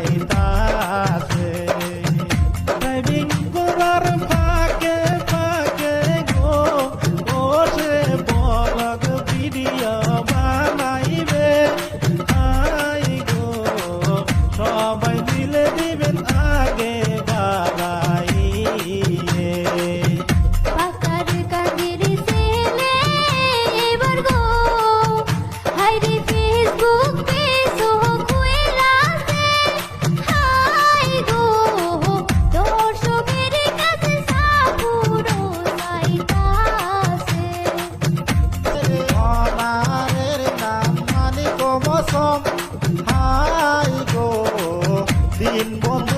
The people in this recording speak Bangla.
চালাইতাছে ড্রাইভিং করার ফাঁকে ফাঁকে গো বসে ব্লগ ভিডিও বানাইবে আই গো সবাই মিলে দিবেন আগে বাড়াইয়ে পাকার কাজের ছেলে এবার গো হাইরে ফেসবুক পেজও খুইলাছে হাই গো দর্শকের কাছে সাপুরো চাইতাছে অনারের নাম মানিক মৌসুম হাই গো দিন বন্ধ